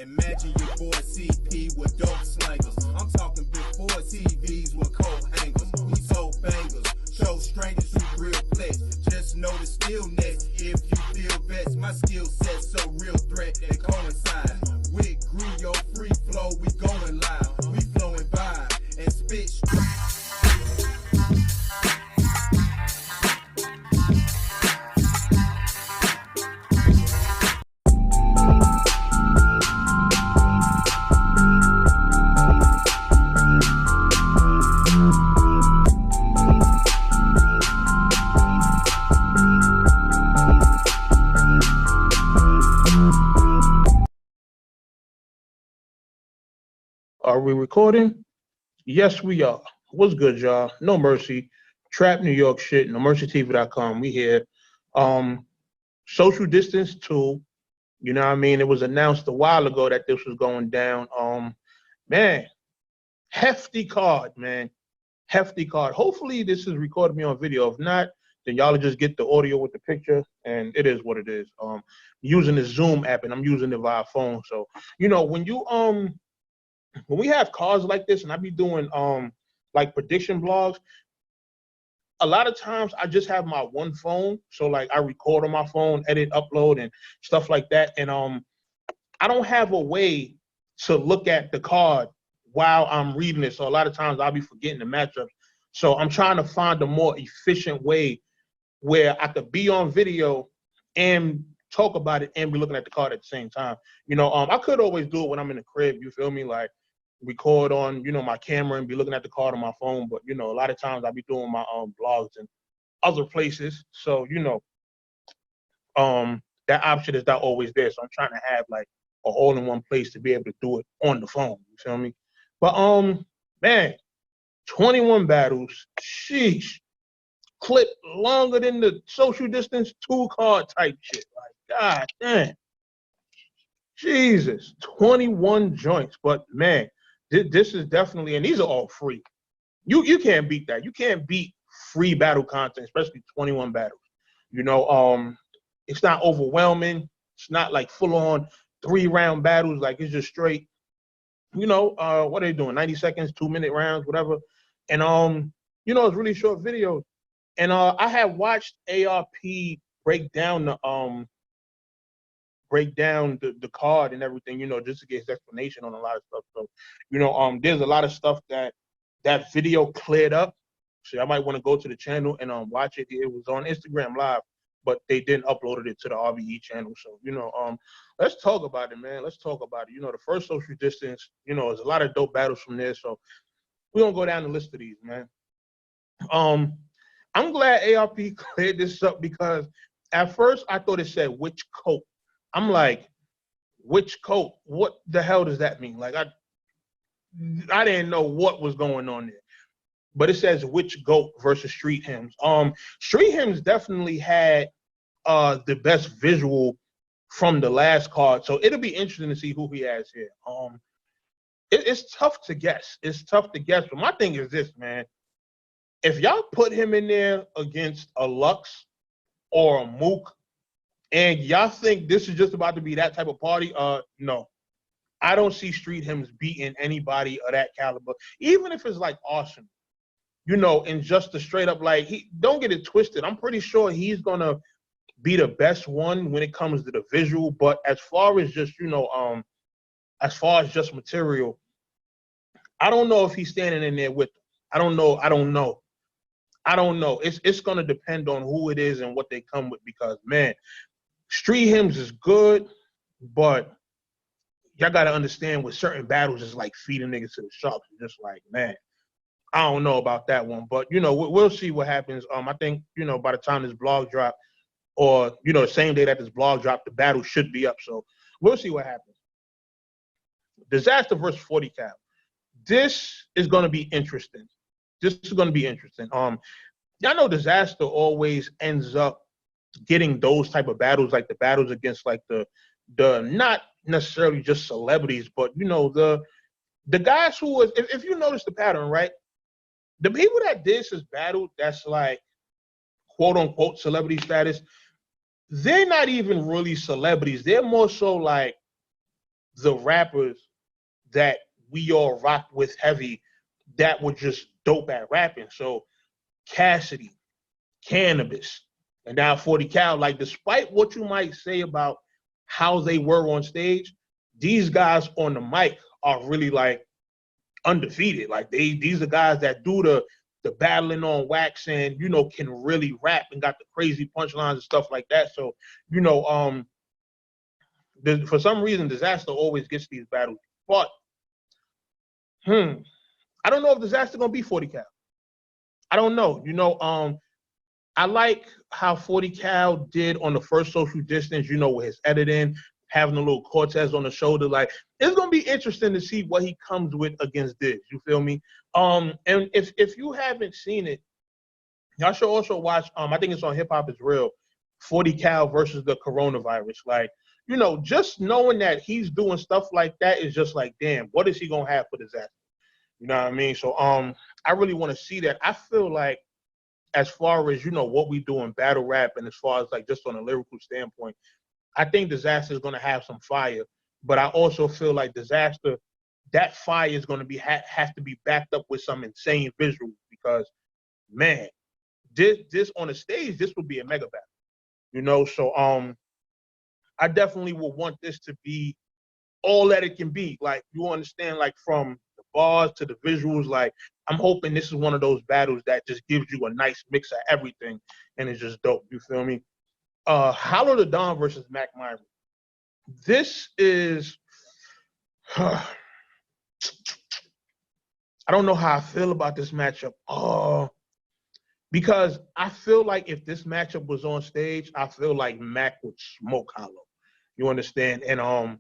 Imagine your boy CP with dope slangers. I'm talking before TVs with coat hangers. We sold bangers, show strangers who real flex. Just know the skill next. If you feel best, my skill set so real threat they coincide. With GRIOT free flow, we going live. We flowing vibe and spit straight. Are we recording? Yes, we are. What's good, y'all? No Mercy, Trap New York shit, NoMercyTV.com. We here. Social distance too. You know what I mean? It was announced a while ago that this was going down. Man, hefty card, man. Hefty card. Hopefully this is recorded me on video. If not, then y'all just get the audio with the picture, and it is what it is. Using the Zoom app, and I'm using it via phone. So, you know, when we have cards like this and I be doing like prediction blogs, a lot of times I just have my one phone. So like I record on my phone, edit, upload and stuff like that. And I don't have a way to look at the card while I'm reading it. So a lot of times I'll be forgetting the matchups. So I'm trying to find a more efficient way where I could be on video and talk about it and be looking at the card at the same time. You know, I could always do it when I'm in the crib, you feel me? Like record on, you know, my camera and be looking at the card on my phone. But, you know, a lot of times I be doing my blogs and other places. So, you know, that option is not always there. So I'm trying to have like a all-in-one place to be able to do it on the phone. You feel me? But, man, 21 battles. Sheesh. Clip longer than the social distance 2-card type shit. Like, God damn. Jesus. 21 joints. But, man, this is definitely, and these are all free. You can't beat that. You can't beat free battle content, especially 21 battles. You know, it's not overwhelming. It's not like full-on 3-round battles. Like, it's just straight, you know, what are they doing? 90 seconds, 2-minute rounds, whatever. And, you know, it's really short videos. And I have watched ARP break down the card and everything, you know, just to get his explanation on a lot of stuff. So, you know, there's a lot of stuff that video cleared up. So I might want to go to the channel and watch it. It was on Instagram Live, but they didn't upload it to the RBE channel. So, you know, let's talk about it, man. Let's talk about it. You know, the first social distance, you know, there's a lot of dope battles from there. So we're gonna go down the list of these, man. I'm glad ARP cleared this up because at first I thought it said which coat. I'm like, which coat? What the hell does that mean? Like, I didn't know what was going on there. But it says which GOAT versus Street Hymns. Street Hymns definitely had the best visual from the last card. So it'll be interesting to see who he has here. It's tough to guess. It's tough to guess. But my thing is this, man. If y'all put him in there against a Lux or a Mook, and y'all think this is just about to be that type of party, no. I don't see Street Hymns beating anybody of that caliber, even if it's like Awesome, you know, and just a straight up, like, don't get it twisted. I'm pretty sure he's going to be the best one when it comes to the visual, but as far as just, you know, as far as just material, I don't know if he's standing in there with them. I don't know. It's going to depend on who it is and what they come with because, man, Street Hymns is good, but y'all got to understand with certain battles, it's like feeding niggas to the sharks. It's just like, man, I don't know about that one. But, you know, we'll see what happens. I think, you know, by the time this blog drop or, you know, the same day that this blog drop, the battle should be up. So we'll see what happens. Disaster versus 40 Cal. This is going to be interesting. Y'all know Disaster always ends up getting those type of battles, like the battles against like the not necessarily just celebrities, but you know, the guys who was, if you notice the pattern, right? The people that did this battle that's like quote unquote celebrity status, they're not even really celebrities. They're more so like the rappers that we all rock with heavy that were just dope at rapping. So Cassidy, Cannabis, and now 40 Cal, like despite what you might say about how they were on stage, these guys on the mic are really like undefeated. Like these are guys that do the battling on wax and, you know, can really rap and got the crazy punchlines and stuff like that. So, you know, for some reason, Disaster always gets these battles. But, I don't know if Disaster gonna be 40 Cal. I don't know. You know, I like how 40 Cal did on the first Social Distance, you know, with his editing, having a little Cortez on the shoulder. Like, it's gonna be interesting to see what he comes with against this. You feel me? And if you haven't seen it, y'all should also watch. I think it's on Hip Hop Is Real, 40 Cal versus the coronavirus. Like, you know, just knowing that he's doing stuff like that is just like, damn, what is he gonna have for Disaster? You know what I mean? So I really want to see that. I feel like, as far as, you know, what we do in battle rap and as far as like just on a lyrical standpoint, I think Disaster is going to have some fire. But I also feel like Disaster, that fire is going to be have to be backed up with some insane visuals because, man, this on the stage, this would be a mega battle. You know, so I definitely will want this to be all that it can be. Like, you understand, like from the bars to the visuals, like I'm hoping this is one of those battles that just gives you a nice mix of everything and it's just dope. You feel me? Hollow the Don versus Mac Myron. This is I don't know how I feel about this matchup. Because I feel like if this matchup was on stage, I feel like Mac would smoke Hollow. You understand? And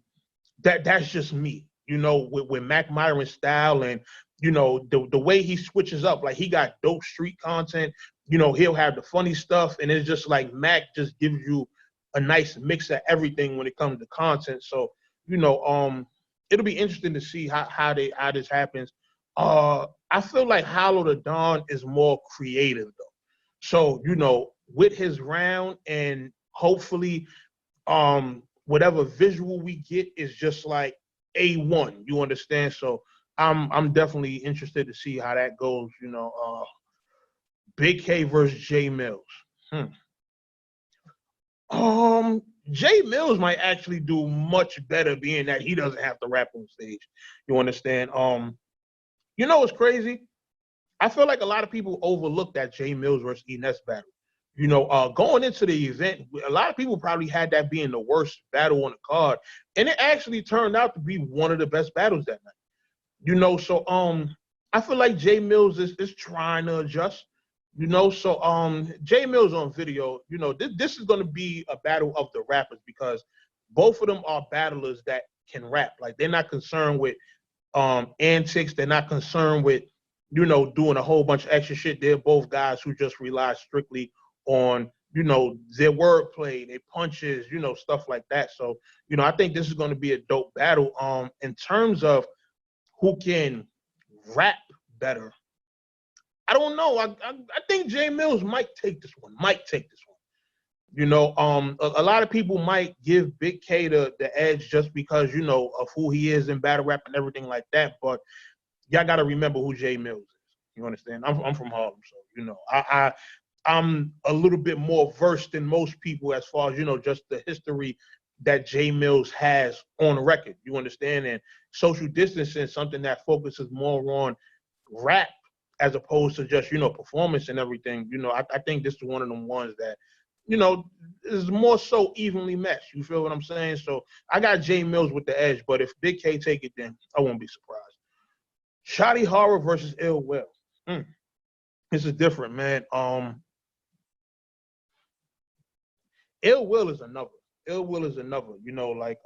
that's just me. You know, with Mac Myron's style and, you know, the way he switches up, like he got dope street content, you know, he'll have the funny stuff, and it's just like Mac just gives you a nice mix of everything when it comes to content. So, you know, it'll be interesting to see how this happens. I feel like Hollow the Don is more creative though. So, you know, with his round and hopefully whatever visual we get is just like A1, you understand? So I'm definitely interested to see how that goes, you know. Big K versus Jay Mills. Jay Mills might actually do much better being that he doesn't have to rap on stage. You understand? You know what's crazy? I feel like a lot of people overlooked that Jay Mills versus Enes battle. You know, going into the event, a lot of people probably had that being the worst battle on the card, and it actually turned out to be one of the best battles that night. You know, so I feel like Jay Mills is trying to adjust. You know, so Jay Mills on video, you know, this is going to be a battle of the rappers because both of them are battlers that can rap. Like, they're not concerned with antics. They're not concerned with, you know, doing a whole bunch of extra shit. They're both guys who just rely strictly on, you know, their wordplay, their punches, you know, stuff like that. So, you know, I think this is going to be a dope battle. In terms of who can rap better, I don't know. I think Jay Mills might take this one. You know, a lot of people might give Big K the edge just because, you know, of who he is in battle rap and everything like that. But y'all got to remember who Jay Mills is. You understand? I'm from Harlem, so, you know, I'm a little bit more versed than most people as far as, you know, just the history that Jay Mills has on record. You understand? And Social Distancing is something that focuses more on rap as opposed to just, you know, performance and everything. You know, I think this is one of them ones that, you know, is more so evenly matched. You feel what I'm saying? So I got Jay Mills with the edge, but if Big K take it, then I won't be surprised. Shotty Horror versus Ill Will. This is different, man. Ill Will is another. You know, like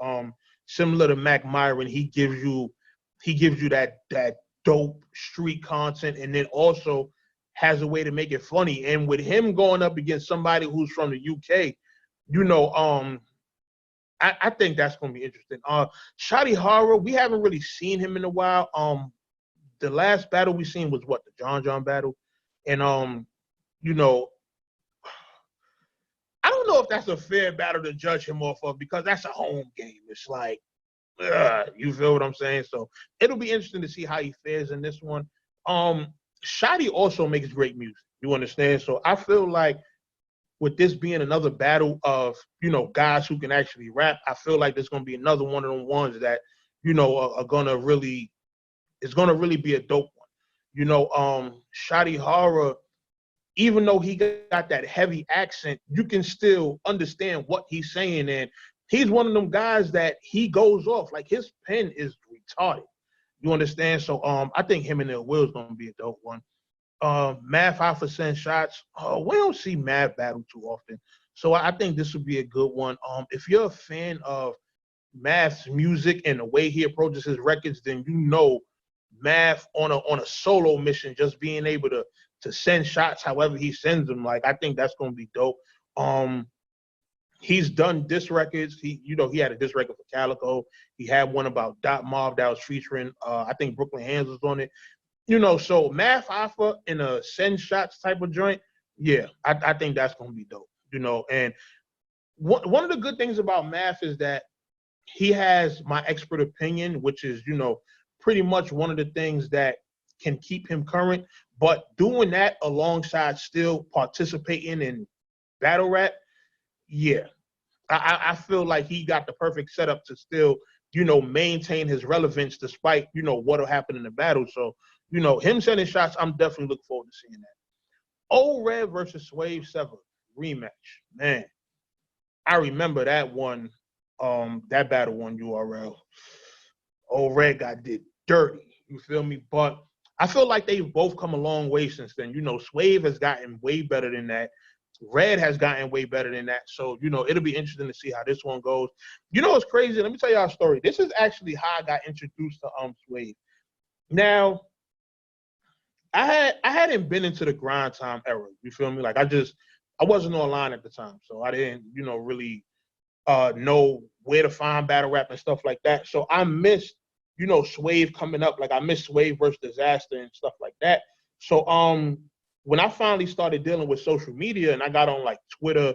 similar to Mac Myron, he gives you that dope street content, and then also has a way to make it funny. And with him going up against somebody who's from the UK, you know, I think that's gonna be interesting. Shotty Horror, we haven't really seen him in a while. The last battle we seen was what, the John battle, and you know, I don't know if that's a fair battle to judge him off of because that's a home game. It's like, You feel what I'm saying? So it'll be interesting to see how he fares in this one. Shotty also makes great music. You understand? So I feel like with this being another battle of, guys who can actually rap, I feel like there's going to be another one of them ones that, are going to really, it's going to really be a dope one. Shotty Horror, even though he got that heavy accent, you can still understand what he's saying. And he's one of them guys that he goes off. Like, his pen is retarded. You understand? So I think him and Ill Will is going to be a dope one. Math Alpha send shots. We don't see Math battle too often. So I think this would be a good one. If you're a fan of Math's music and the way he approaches his records, then Math on a solo mission, just being able to send shots however he sends them. Like, I think that's gonna be dope. He's done diss records. He had a diss record for Calico. He had one about Dot Mob that was featuring I think Brooklyn Hands was on it. So Math Alpha in a send shots type of joint, yeah, I think that's gonna be dope. And one of the good things about Math is that he has my expert opinion, which is, pretty much one of the things that can keep him current. But doing that alongside still participating in battle rap, yeah, I feel like he got the perfect setup to still, maintain his relevance despite, what'll happen in the battle. So, him sending shots, I'm definitely looking forward to seeing that. Old Red versus Swave 7 rematch. Man, I remember that one, that battle one URL. Old Red got did dirty. You feel me? But I feel like they've both come a long way since then. Swave has gotten way better than that. Red has gotten way better than that. So, it'll be interesting to see how this one goes. It's crazy. Let me tell y'all a story. This is actually how I got introduced to Swave. Now, I hadn't been into the grind time era. You feel me? Like, I wasn't online at the time. So I didn't, really know where to find battle rap and stuff like that. So I missed, Swave coming up. Like, I missed Swave versus Disaster and stuff like that. So when I finally started dealing with social media and I got on like Twitter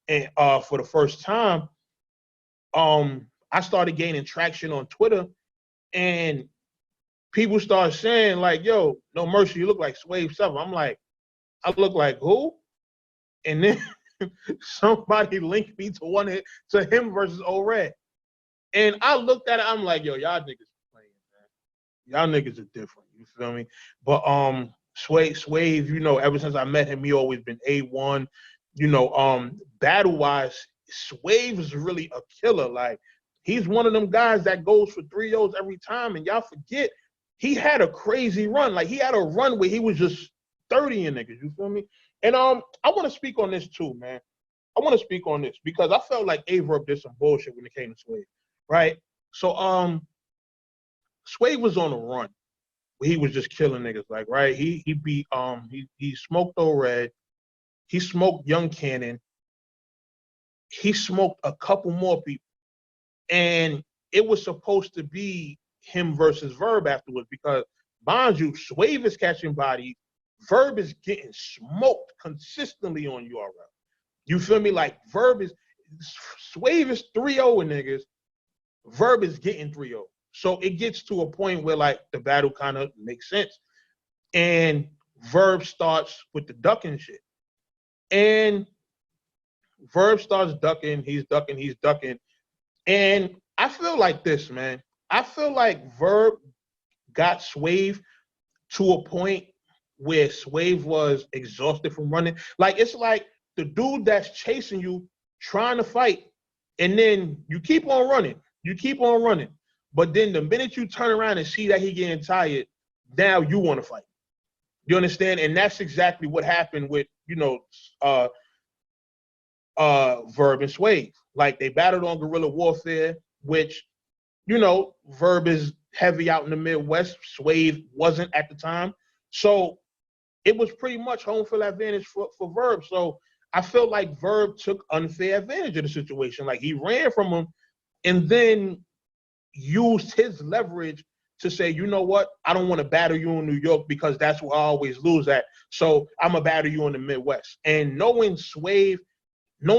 and for the first time, I started gaining traction on Twitter, and people started saying like, "Yo, No Mercy, you look like Swave 7." I'm like, I look like who? And then somebody linked me to him versus Old Red. And I looked at it, I'm like, yo, y'all niggas playing, man. Y'all niggas are different, you feel me? But Swave, ever since I met him, he always been A1. Battle-wise, Swave is really a killer. Like, he's one of them guys that goes for 3-0s every time, and y'all forget, he had a crazy run. Like, he had a run where he was just 30-ing niggas, you feel me? And I want to speak on this too, man. I want to speak on this because I felt like Averb did some bullshit when it came to Swave, right? So Swave was on a run where he was just killing niggas, like, right? He beat he smoked Old Red, he smoked Young Cannon, he smoked a couple more people, and it was supposed to be him versus Verb afterwards because, mind you, Swave is catching bodies. Verb is getting smoked consistently on URL. You feel me? Like, Swave is 3-0 niggas. Verb is getting 3-0. So it gets to a point where, like, the battle kind of makes sense. And Verb starts with the ducking shit. And Verb starts ducking. He's ducking. And I feel like this, man. I feel like Verb got Swave to a point where Swave was exhausted from running. Like, it's like the dude that's chasing you, trying to fight, and then you keep on running. You keep on running. But then the minute you turn around and see that he getting tired, now you want to fight. You understand? And that's exactly what happened with, Verb and Swave. Like, they battled on guerrilla warfare, which, Verb is heavy out in the Midwest. Swave wasn't at the time. So it was pretty much home field advantage for Verb. So I felt like Verb took unfair advantage of the situation. Like, he ran from him and then used his leverage to say, you know what? I don't want to battle you in New York because that's where I always lose at. So I'm going to battle you in the Midwest. And knowing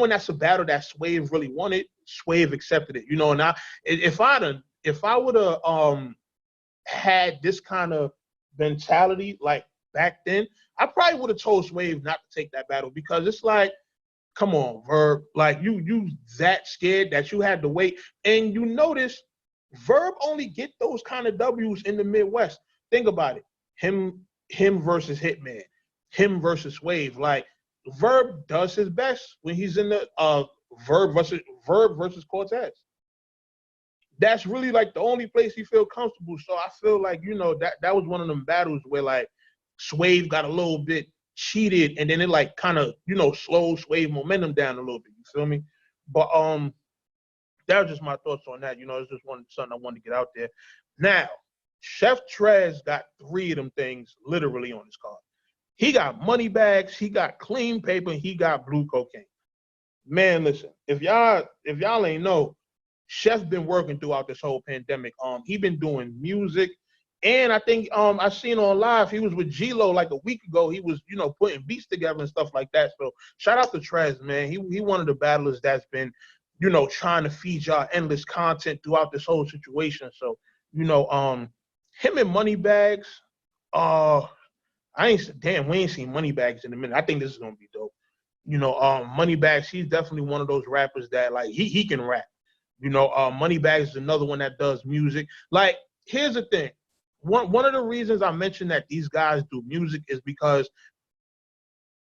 that's a battle that Swave really wanted, Swave accepted it. And if I'd have if I would have had this kind of mentality like back then, I probably would have told Swave not to take that battle, because it's like, come on, Verb, like you that scared that you had to wait. And you notice Verb only get those kind of W's in the Midwest. Think about it. Him versus Hitman, him versus Swave. Like, Verb does his best when he's in the Verb versus Cortez. That's really like the only place he feel comfortable. So I feel like, that was one of them battles where like Swave got a little bit cheated, and then it like kind of, slowed Swave momentum down a little bit. You feel me? But that was just my thoughts on that. It's just something I wanted to get out there. Now, Chef Trez got 3 of them things literally on his card. He got money bags, he got clean paper, and he got blue cocaine. Man, listen, if y'all ain't know, Chef been working throughout this whole pandemic. He been doing music, and I think I seen on live he was with G-Lo like a week ago. He was, putting beats together and stuff like that. So shout out to Trez, man. He one of the battlers that's been, trying to feed y'all endless content throughout this whole situation. So, him and Moneybags, we ain't seen Moneybags in a minute. I think this is gonna be dope. Moneybags, he's definitely one of those rappers that like he can rap. Moneybags is another one that does music. Like, here's the thing. One of the reasons I mentioned that these guys do music is because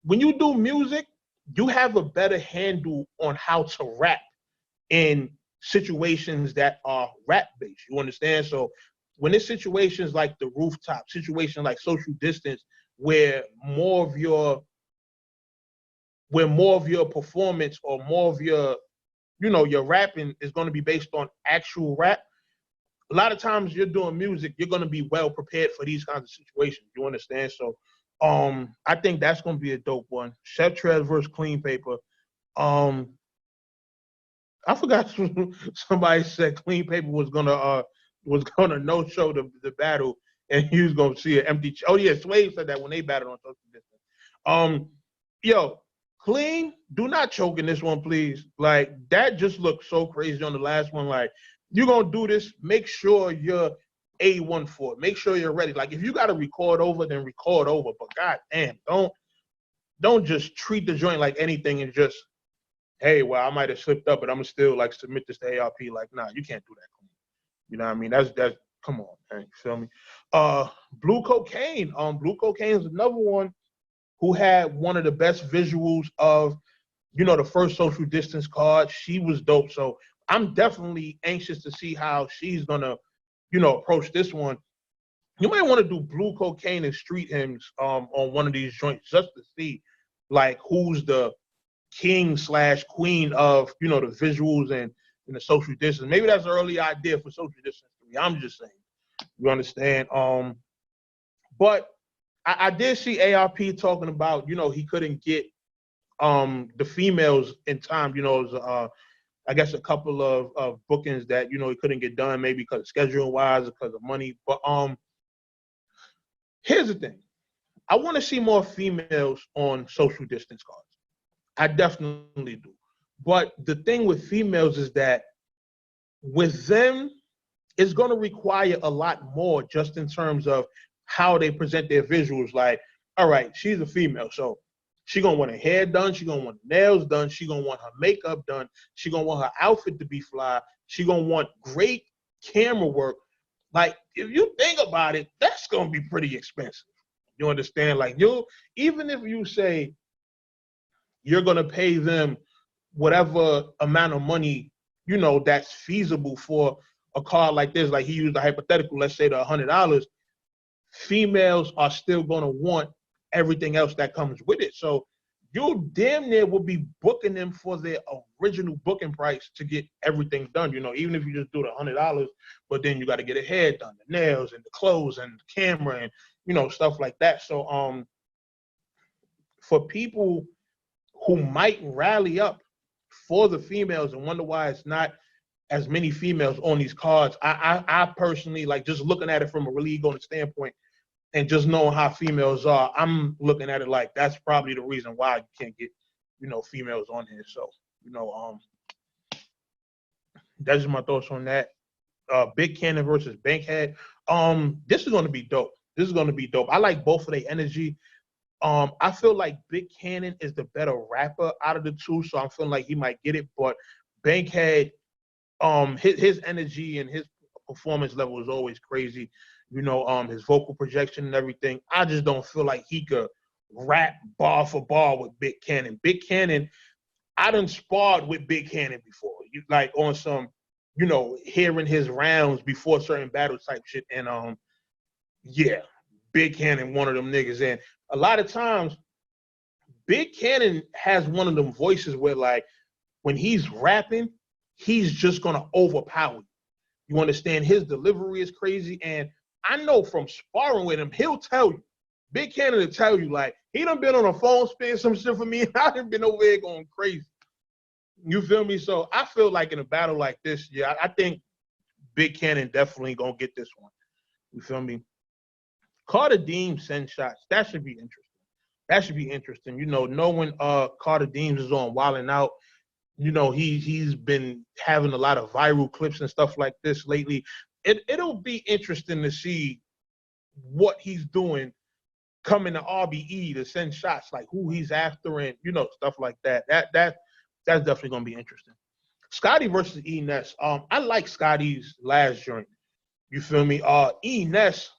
when you do music, you have a better handle on how to rap in situations that are rap based. You understand? So when it's situations like the rooftop, situation like social distance, where more of your performance or more of your your rapping is going to be based on actual rap, a lot of times you're doing music, you're going to be well prepared for these kinds of situations. You understand? So I think that's going to be a dope one. Chef Trez versus Clean Paper. I forgot somebody said Clean Paper was gonna no show the battle, and he was gonna see an empty. Oh yeah, Swave said that when they battled on social distance. Yo, Clean, do not choke in this one, please. Like, that just looked so crazy on the last one. Like, you're gonna do this, make sure you're A1 for it. Make sure you're ready. Like, if you gotta record over, then record over. But god damn, don't just treat the joint like anything and just, hey, well, I might have slipped up, but I'm gonna still like submit this to ARP. Like, nah, you can't do that, Clean. You know what I mean? That's come on, man. You feel me? Blue Cocaine. Blue Cocaine is another one who had one of the best visuals of, the first social distance card. She was dope. So I'm definitely anxious to see how she's gonna, approach this one. You might want to do Blue Cocaine and Street Hymns on one of these joints just to see like who's the king / queen of, the visuals and the social distance. Maybe that's an early idea for social distance. I'm just saying. You understand? But I did see ARP talking about, he couldn't get the females in time. It was, I guess a couple of bookings that, he couldn't get done, maybe because of scheduling wise, because of money. But here's the thing. I want to see more females on social distance cards. I definitely do. But the thing with females is that with them, it's going to require a lot more just in terms of how they present their visuals. Like, all right, she's a female, so she going to want her hair done. She going to want nails done. She going to want her makeup done. She going to want her outfit to be fly. She going to want great camera work. Like, if you think about it, that's going to be pretty expensive. You understand? Like, even if you say you're going to pay them whatever amount of money, that's feasible for a card like this, like he used a hypothetical, let's say the $100, females are still going to want everything else that comes with it. So you damn near will be booking them for their original booking price to get everything done, even if you just do the $100, but then you got to get a hair done, the nails and the clothes and the camera and, stuff like that. So for people who might rally up for the females and wonder why it's not as many females on these cards, I personally, like, just looking at it from a really egoic standpoint and just knowing how females are, I'm looking at it like that's probably the reason why you can't get, females on here. So, that's just my thoughts on that. Big Cannon versus Bankhead. This is gonna be dope. This is gonna be dope. I like both of their energy. I feel like Big Cannon is the better rapper out of the two, so I'm feeling like he might get it. But Bankhead, his energy and his performance level is always crazy. You know, his vocal projection and everything. I just don't feel like he could rap bar for bar with Big Cannon. Big Cannon, I done sparred with Big Cannon before. Like on some, you know, hearing his rounds before certain battle type shit. And yeah, Big Cannon, one of them niggas. And a lot of times, Big Cannon has one of them voices where, like, when he's rapping, he's just gonna overpower you. You understand? His delivery is crazy, and I know from sparring with him, he'll tell you. Big Cannon will tell you, like, he done been on a phone spinning some shit for me, and I done been over there going crazy. You feel me? So I feel like in a battle like this, yeah, I think Big Cannon definitely gonna get this one. You feel me? Carter Deems send shots. That should be interesting. That should be interesting. You know, knowing Carter Deems is on Wildin' Out, you know, he's been having a lot of viral clips and stuff like this lately. It'll be interesting to see what he's doing coming to RBE to send shots, like who he's after and, you know, stuff like that. That's definitely gonna be interesting. Scotty versus E-Ness. I like Scotty's last joint. You feel me? E-Ness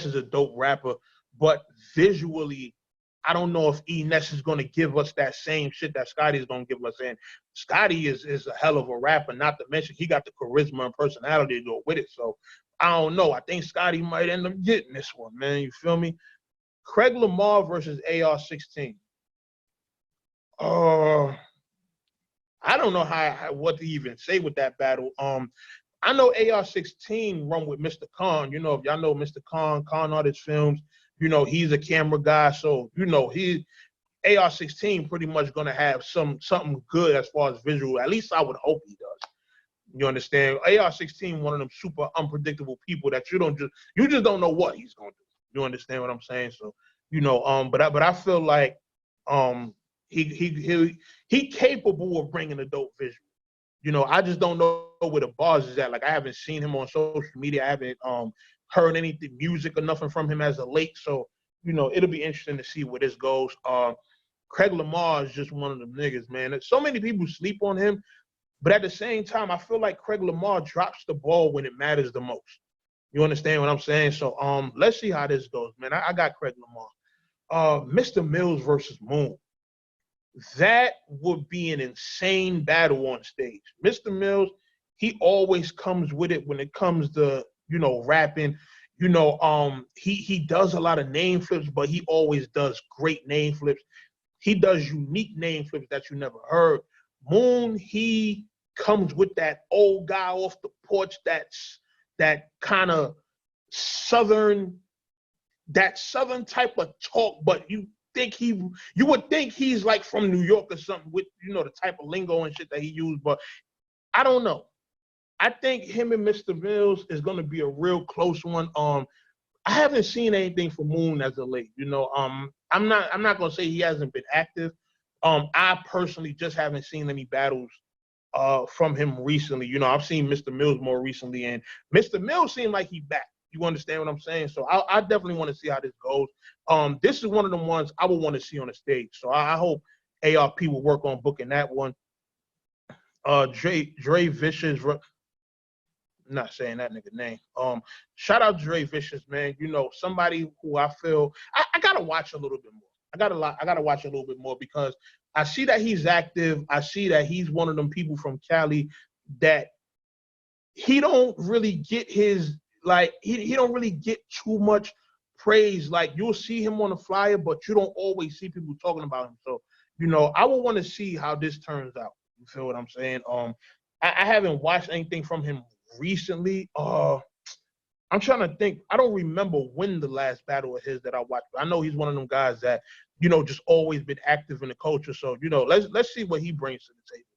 is a dope rapper, but visually, I don't know if E-Ness is going to give us that same shit that Scotty's going to give us. And Scotty is a hell of a rapper, not to mention he got the charisma and personality to go with it. So I don't know. I think Scotty might end up getting this one, man. You feel me? Craig Lamar versus AR-16. I don't know what to even say with that battle. I know AR-16 run with Mr. Khan. You know, if y'all know Mr. Khan Artist Films, you know, he's a camera guy. So, you know, AR-16 pretty much going to have something good as far as visual. At least I would hope he does. You understand? AR-16, one of them super unpredictable people that you just don't know what he's going to do. You understand what I'm saying? So, you know, but I feel like he capable of bringing a dope visual. You know, I just don't know where the bars is at. Like, I haven't seen him on social media. I haven't heard anything music or nothing from him as of late. So, you know, it'll be interesting to see where this goes. Craig Lamar is just one of them niggas, man. So many people sleep on him, but at the same time, I feel like Craig Lamar drops the ball when it matters the most. You understand what I'm saying? So, let's see how this goes, man. I got Craig Lamar. Mr. Mills versus Moon. That would be an insane battle on stage. Mr. Mills, he always comes with it when it comes to, you know, rapping. You know, he does a lot of name flips, but he always does great name flips. He does unique name flips that you never heard. Moon, he comes with that old guy off the porch, that kind of southern type of talk, but you would think he's like from New York or something with, you know, the type of lingo and shit that he used, but I don't know. I think him and Mr. Mills is going to be a real close one. I haven't seen anything from Moon as of late. You know, I'm not going to say he hasn't been active. I personally just haven't seen any battles from him recently. You know, I've seen Mr. Mills more recently, and Mr. Mills seemed like he back. You understand what I'm saying? So I definitely want to see how this goes. This is one of them ones I would want to see on the stage. So I hope ARP will work on booking that one. Dre Vicious, not saying that nigga name. Shout out Dre Vicious, man. You know, somebody who I feel I gotta watch a little bit more. I gotta watch a little bit more because I see that he's active. I see that he's one of them people from Cali that he don't really get his. Like, he don't really get too much praise. Like, you'll see him on the flyer, but you don't always see people talking about him. So, you know, I would want to see how this turns out. You feel what I'm saying? I haven't watched anything from him recently. I'm trying to think. I don't remember when the last battle of his that I watched. But I know he's one of them guys that, you know, just always been active in the culture. So, you know, let's see what he brings to the table.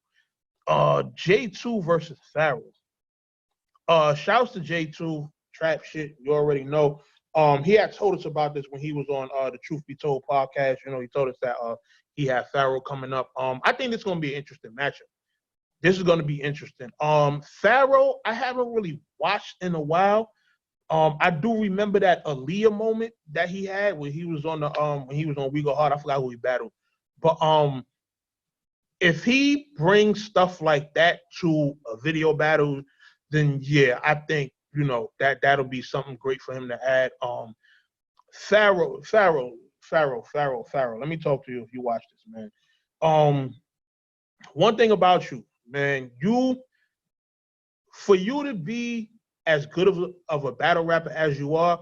J2 versus Pharaoh. Shouts to J2, trap shit, you already know. He had told us about this when he was on the Truth Be Told podcast. You know, he told us that he had Pharaoh coming up. I think it's gonna be an interesting matchup. this is going to be interesting. Pharaoh, I haven't really watched in a while. I do remember that Aaliyah moment that he had when he was on We Go Hard. I forgot who he battled, but if he brings stuff like that to a video battle, then yeah, I think that'll be something great for him to add. Pharaoh. Let me talk to you if you watch this, man. One thing about you, man, for you to be as good of a battle rapper as you are,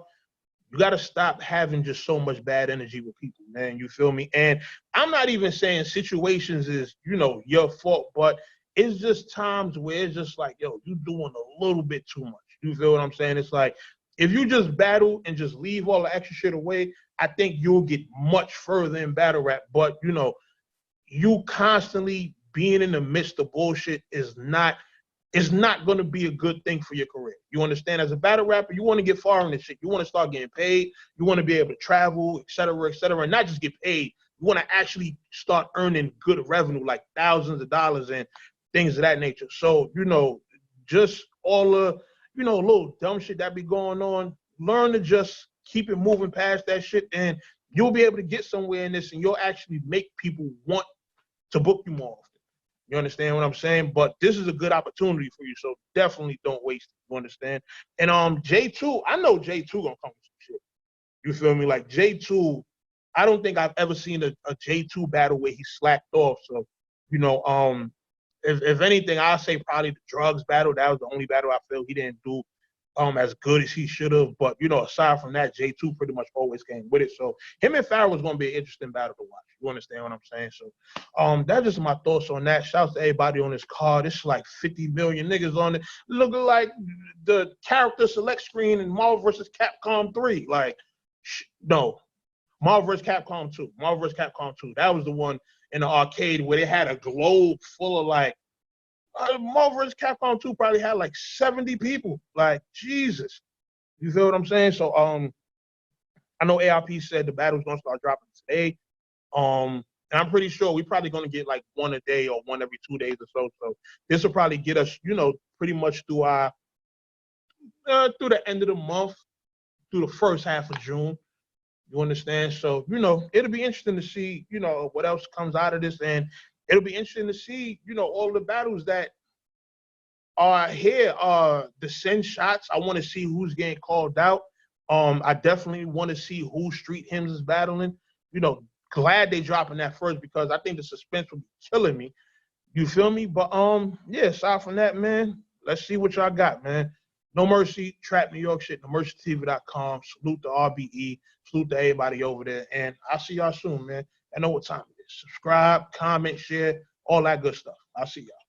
you got to stop having just so much bad energy with people, man. You feel me? And I'm not even saying situations is, your fault, but it's just times where it's just like, yo, you doing a little bit too much. You feel what I'm saying? It's like, if you just battle and just leave all the extra shit away, I think you'll get much further in battle rap. But, you constantly being in the midst of bullshit is not going to be a good thing for your career. You understand? As a battle rapper, you want to get far in this shit. You want to start getting paid. You want to be able to travel, et cetera, and not just get paid. You want to actually start earning good revenue, like thousands of dollars and things of that nature. So, just all the, little dumb shit that be going on, learn to just keep it moving past that shit, and you'll be able to get somewhere in this, and you'll actually make people want to book you more often. You understand what I'm saying? But this is a good opportunity for you, so definitely don't waste it. You understand? And J2, I know J2 gonna come with some shit. You feel me? Like J2, I don't think I've ever seen a J2 battle where he slacked off. So, if anything, I'll say probably the drugs battle. That was the only battle I feel he didn't do as good as he should have. But, aside from that, J2 pretty much always came with it. So him and Pharaoh was going to be an interesting battle to watch. You understand what I'm saying? So that's just my thoughts on that. Shouts to everybody on this card. It's like 50 million niggas on it. Looking like the character select screen in Marvel vs. Capcom 3. Like, no. Marvel vs. Capcom 2. Marvel vs. Capcom 2. That was the one in the arcade where they had a globe full of like, Marvel vs. Capcom 2 probably had like 70 people. Like, Jesus. You feel what I'm saying? So I know ARP said the battle's gonna start dropping today. And I'm pretty sure we're probably gonna get like one a day or one every 2 days or so. So this will probably get us, pretty much through through the end of the month, through the first half of June. You understand? So, it'll be interesting to see, what else comes out of this, and it'll be interesting to see, all the battles that are here, the send shots. I want to see who's getting called out. I definitely want to see who Street Hymns is battling. Glad they dropping that first because I think the suspense will be killing me. You feel me? But yeah, aside from that, man, let's see what y'all got, man. No Mercy, Trap New York shit, NoMercyTV.com. Salute to RBE. Salute to everybody over there. And I'll see y'all soon, man. I know what time it is. Subscribe, comment, share, all that good stuff. I'll see y'all.